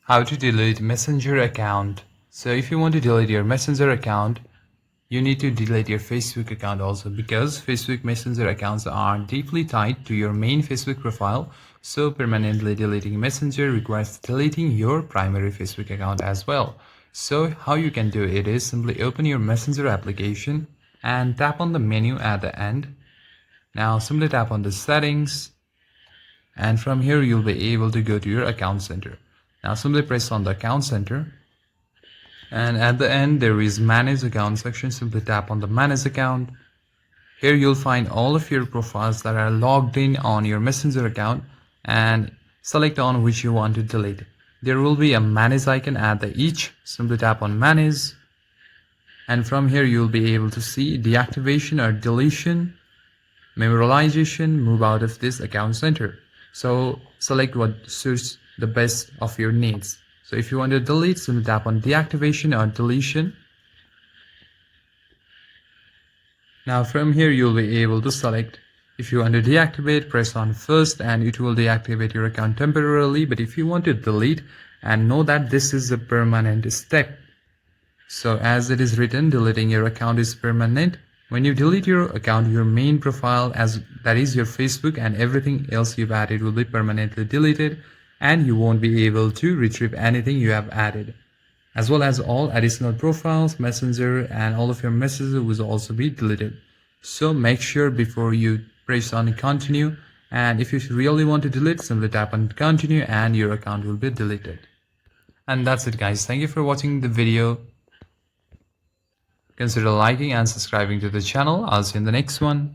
How to delete Messenger account. So if you want to delete your Messenger account, you need to delete your Facebook account also, because Facebook Messenger accounts are deeply tied to your main Facebook profile. So permanently deleting Messenger requires deleting your primary Facebook account as well. So how you can do it is simply open your Messenger application and tap on the menu at the end. Now simply tap on the settings, and from here you'll be able to go to your account center. Now simply press on the account center, and at the end there is manage account section. Simply tap on the manage account. Here you'll find all of your profiles that are logged in on your Messenger account, and select on which you want to delete. There will be a manage icon at the each. Simply tap on manage, and from here you'll be able to see deactivation or deletion, memorialization, move out of this account center. So select what suits the best of your needs. So if you want to delete, simply tap on deactivation or deletion. Now from here you'll be able to select. If you want to deactivate, press on first and it will deactivate your account temporarily. But if you want to delete, and know that this is a permanent step. So as it is written, deleting your account is permanent. When you delete your account, your main profile, as that is your Facebook, and everything else you've added will be permanently deleted, and you won't be able to retrieve anything you have added, as well as all additional profiles, Messenger, and all of your messages will also be deleted. So make sure before you press on continue, and if you really want to delete, simply tap on continue and your account will be deleted. And that's it guys. Thank you for watching the video. Consider liking and subscribing to the channel. I'll see you in the next one.